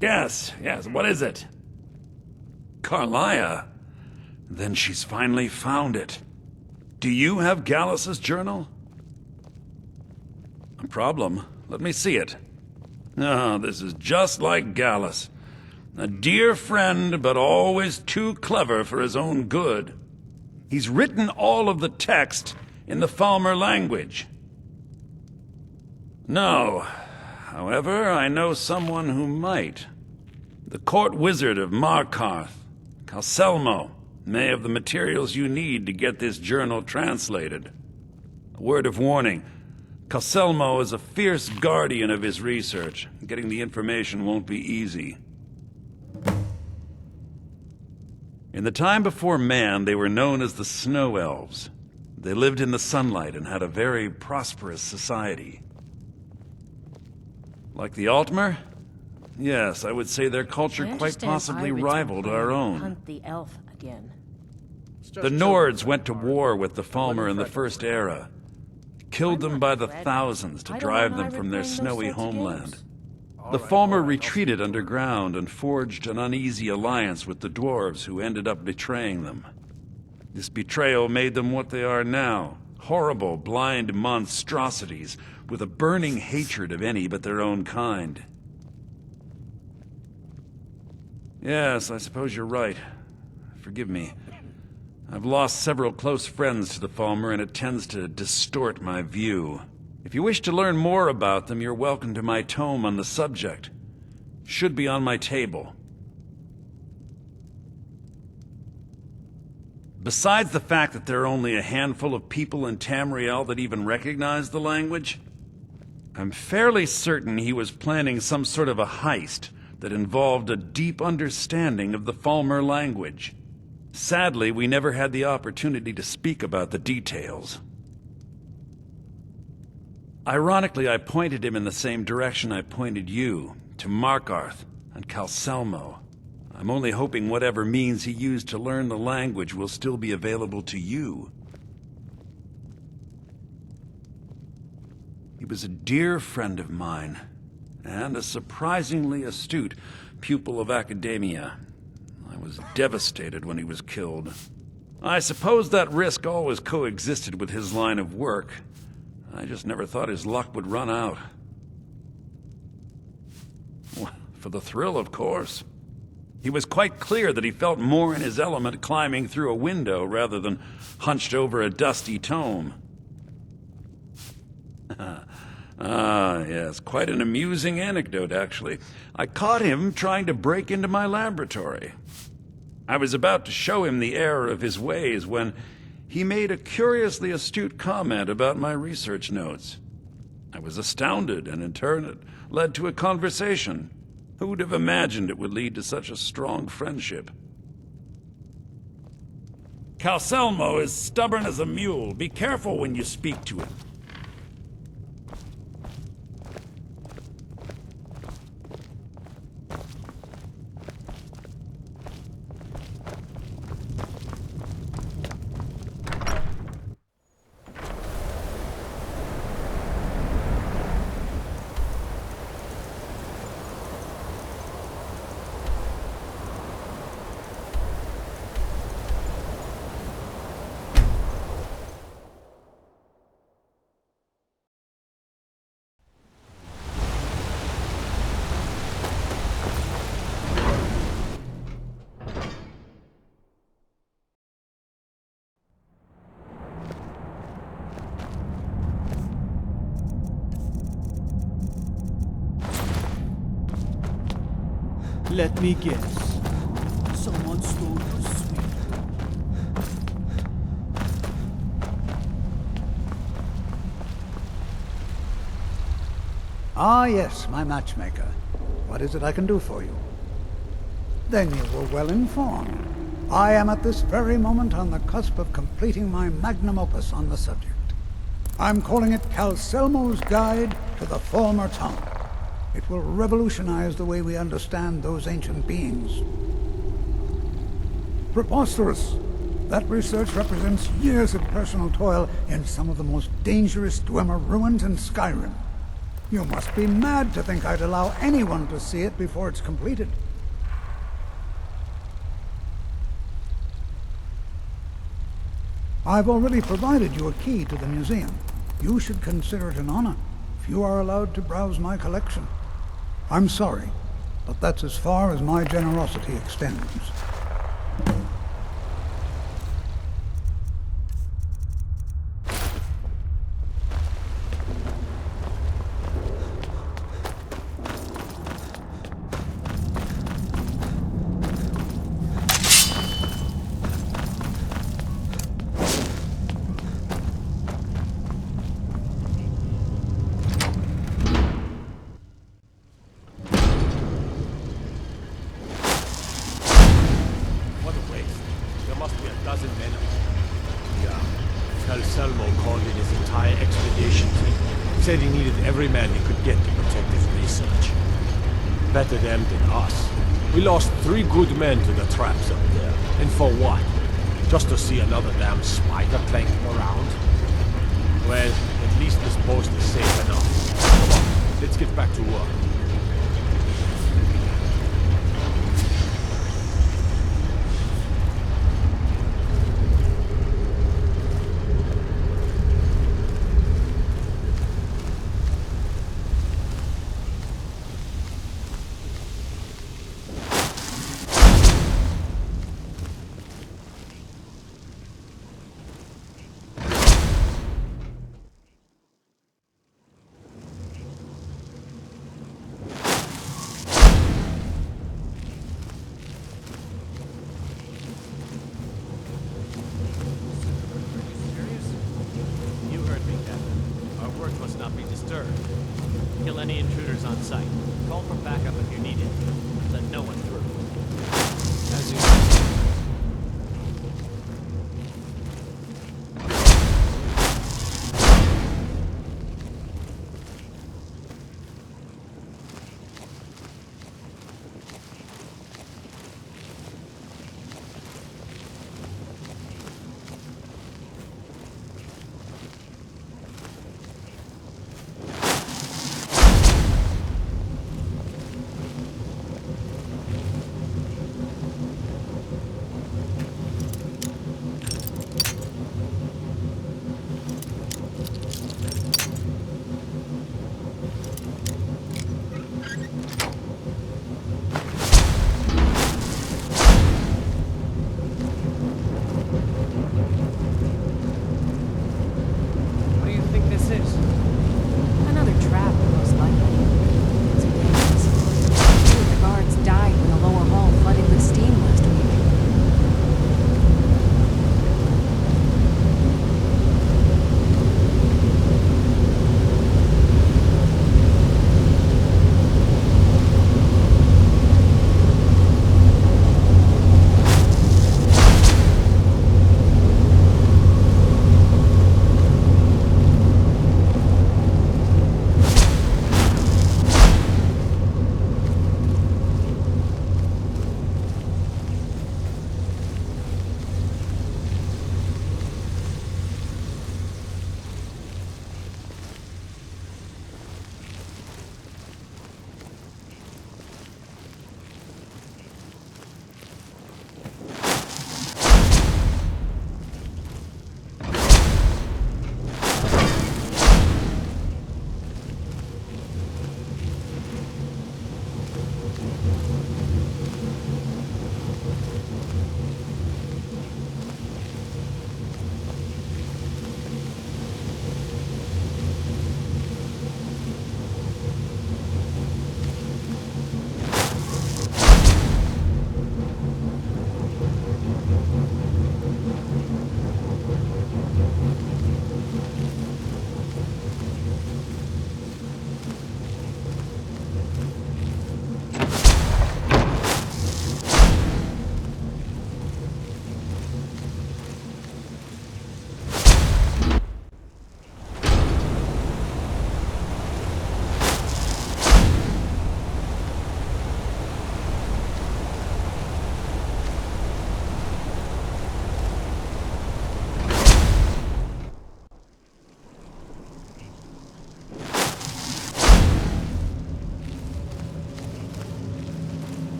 Yes, what is it? Carlia? Then she's finally found it. Do you have Gallus's journal? A problem? Let me see it. Oh, this is just like Gallus. A dear friend, but always too clever for his own good. He's written all of the text in the Falmer language. No. However, I know someone who might. The court wizard of Markarth, Calselmo, may have the materials you need to get this journal translated. A word of warning. Calselmo is a fierce guardian of his research. Getting the information won't be easy. In the time before man, they were known as the Snow Elves. They lived in the sunlight and had a very prosperous society. Like the Altmer? Yes, I would say their culture quite possibly rivaled our own. Hunt the elf again. The Nords went to war with the Falmer in the First Era. Killed them by the thousands to drive them from their snowy homeland. The Falmer retreated underground and forged an uneasy alliance with the dwarves who ended up betraying them. This betrayal made them what they are now, horrible, blind monstrosities with a burning hatred of any but their own kind. Yes, I suppose you're right. Forgive me. I've lost several close friends to the Falmer, and it tends to distort my view. If you wish to learn more about them, you're welcome to my tome on the subject. Should be on my table. Besides the fact that there are only a handful of people in Tamriel that even recognize the language, I'm fairly certain he was planning some sort of a heist that involved a deep understanding of the Falmer language. Sadly, we never had the opportunity to speak about the details. Ironically, I pointed him in the same direction I pointed you, to Markarth and Calselmo. I'm only hoping whatever means he used to learn the language will still be available to you. He was a dear friend of mine, and a surprisingly astute pupil of academia. I was devastated when he was killed. I suppose that risk always coexisted with his line of work. I just never thought his luck would run out. Well, for the thrill, of course. He was quite clear that he felt more in his element climbing through a window rather than hunched over a dusty tome. Yes, quite an amusing anecdote, actually. I caught him trying to break into my laboratory. I was about to show him the error of his ways when he made a curiously astute comment about my research notes. I was astounded, and in turn it led to a conversation. Who would have imagined it would lead to such a strong friendship? Calselmo is stubborn as a mule. Be careful when you speak to him. Let me guess. Someone stole your sweet. Ah, yes, my matchmaker. What is it I can do for you? Then you were well informed. I am at this very moment on the cusp of completing my magnum opus on the subject. I'm calling it Calselmo's Guide to the Falmer Tongue. It will revolutionize the way we understand those ancient beings. Preposterous! That research represents years of personal toil in some of the most dangerous Dwemer ruins in Skyrim. You must be mad to think I'd allow anyone to see it before it's completed. I've already provided you a key to the museum. You should consider it an honor if you are allowed to browse my collection. I'm sorry, but that's as far as my generosity extends. Said he needed every man he could get to protect his research. Better them than us. We lost 3 good men to the traps up there. And for what? Just to see another damn spider clanking around? Well, at least this post is safe enough. Come on, let's get back to work. Kill any intruders on site. Call for backup if you need it. Let no one through. As you...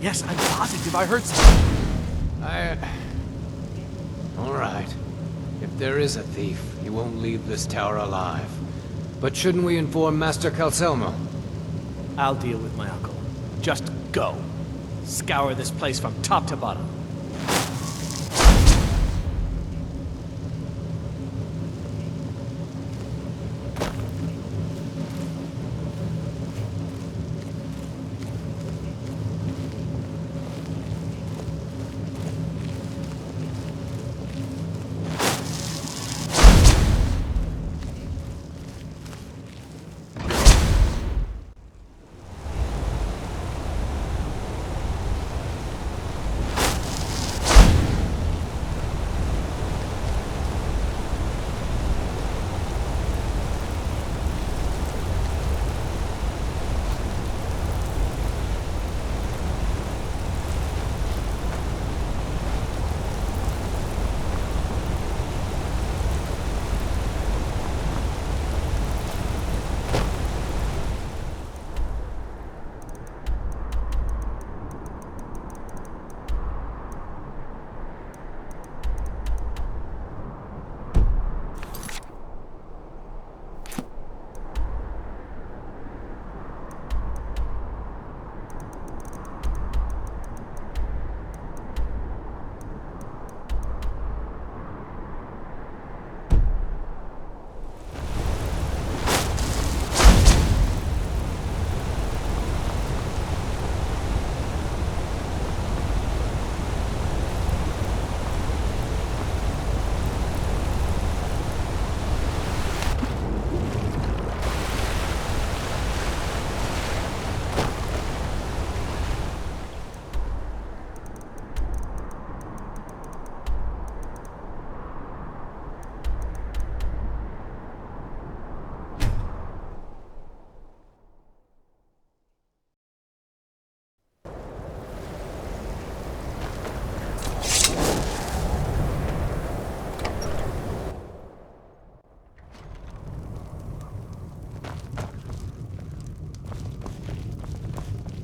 Yes, I'm positive I heard something. All right. If there is a thief, he won't leave this tower alive. But shouldn't we inform Master Calcelmo? I'll deal with my uncle. Just go. Scour this place from top to bottom.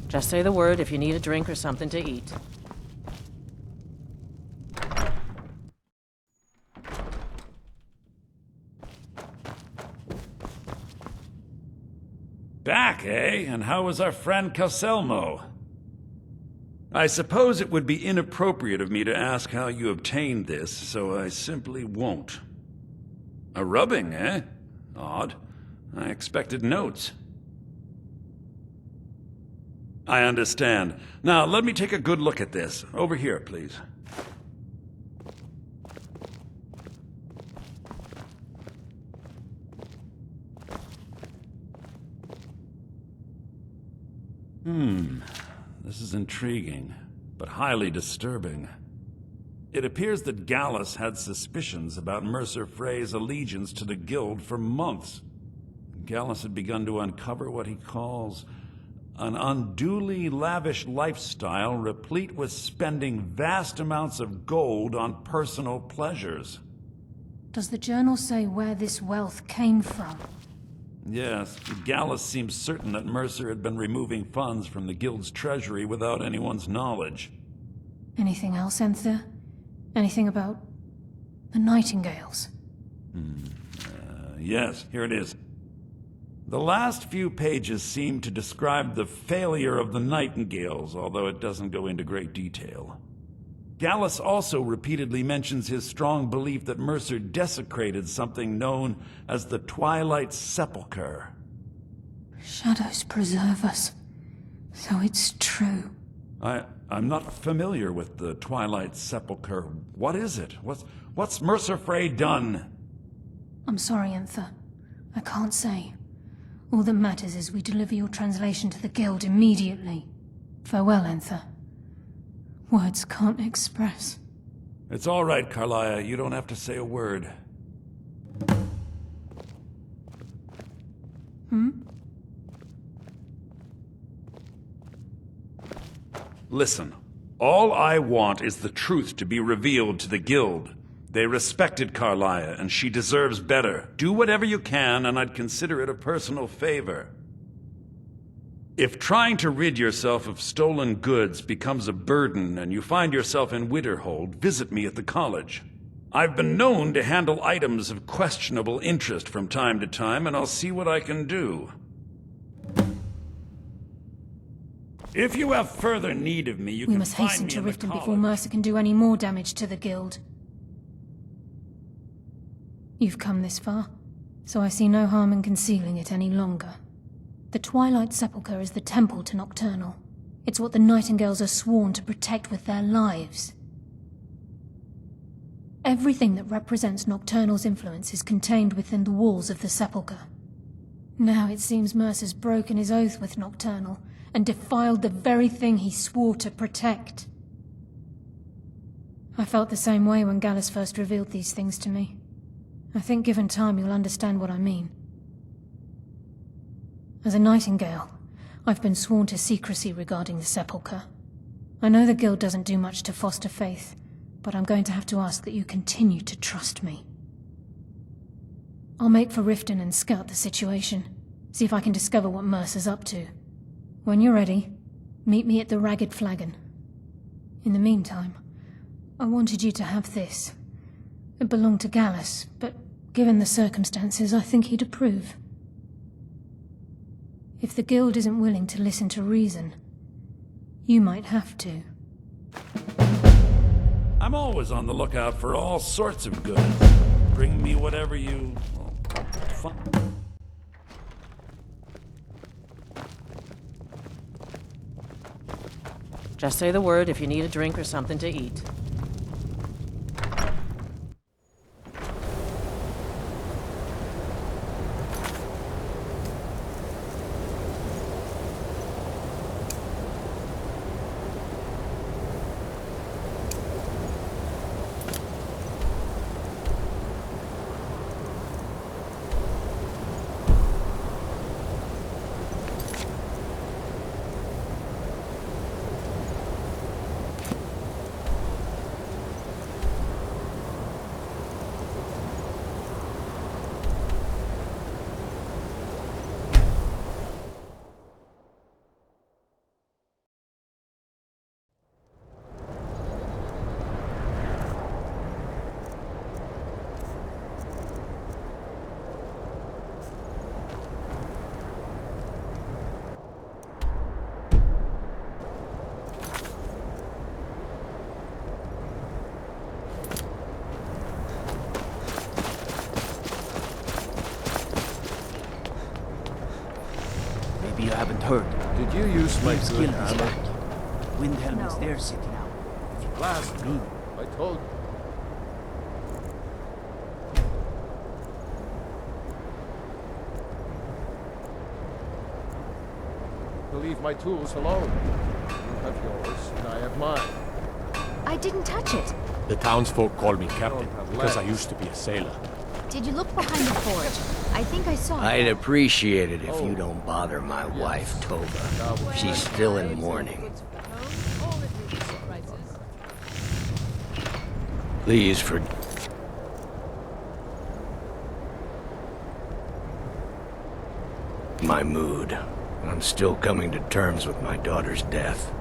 Just say the word if you need a drink or something to eat. Back, eh? And how was our friend Calcelmo? I suppose it would be inappropriate of me to ask how you obtained this, so I simply won't. A rubbing, eh? Odd. I expected notes. I understand. Now, let me take a good look at this. Over here, please. This is intriguing, but highly disturbing. It appears that Gallus had suspicions about Mercer Frey's allegiance to the Guild for months. Gallus had begun to uncover what he calls an unduly lavish lifestyle replete with spending vast amounts of gold on personal pleasures. Does the journal say where this wealth came from? Yes, Gallus seems certain that Mercer had been removing funds from the Guild's treasury without anyone's knowledge. Anything else, Enther? Anything about the Nightingales? Yes, here it is. The last few pages seem to describe the failure of the Nightingales, although it doesn't go into great detail. Gallus also repeatedly mentions his strong belief that Mercer desecrated something known as the Twilight Sepulchre. Shadows preserve us. So it's true. I'm not familiar with the Twilight Sepulchre. What is it? What's Mercer Frey done? I'm sorry, Enther. I can't say. All that matters is we deliver your translation to the Guild immediately. Farewell, Enther. Words can't express. It's all right, Carlia. You don't have to say a word. Listen, all I want is the truth to be revealed to the Guild. They respected Carlia, and she deserves better. Do whatever you can, and I'd consider it a personal favor. If trying to rid yourself of stolen goods becomes a burden and you find yourself in Winterhold, visit me at the college. I've been known to handle items of questionable interest from time to time, and I'll see what I can do. If you have further need of me, you We can must find hasten me to in the Riften before college. Mercer can do any more damage to the guild. You've come this far, so I see no harm in concealing it any longer. The Twilight Sepulchre is the temple to Nocturnal. It's what the Nightingales are sworn to protect with their lives. Everything that represents Nocturnal's influence is contained within the walls of the Sepulchre. Now it seems Mercer's broken his oath with Nocturnal and defiled the very thing he swore to protect. I felt the same way when Gallus first revealed these things to me. I think given time you'll understand what I mean. As a Nightingale, I've been sworn to secrecy regarding the Sepulchre. I know the Guild doesn't do much to foster faith, but I'm going to have to ask that you continue to trust me. I'll make for Riften and scout the situation, see if I can discover what Mercer's up to. When you're ready, meet me at the Ragged Flagon. In the meantime, I wanted you to have this. It belonged to Gallus, but given the circumstances, I think he'd approve. If the Guild isn't willing to listen to reason, you might have to. I'm always on the lookout for all sorts of goods. Bring me whatever you find. Just say the word if you need a drink or something to eat. You haven't heard. Did you use my His good guild is hammer? back. Windhelm is there sitting out. Last me. I told you. Leave my tools alone. You have yours, and I have mine. I didn't touch it. The townsfolk call me captain because I used to be a sailor. Did you look behind the forge? I think I saw I'd it. appreciate it if you don't bother my wife, Tova. She's still in mourning. Please forgive. My mood. I'm still coming to terms with my daughter's death.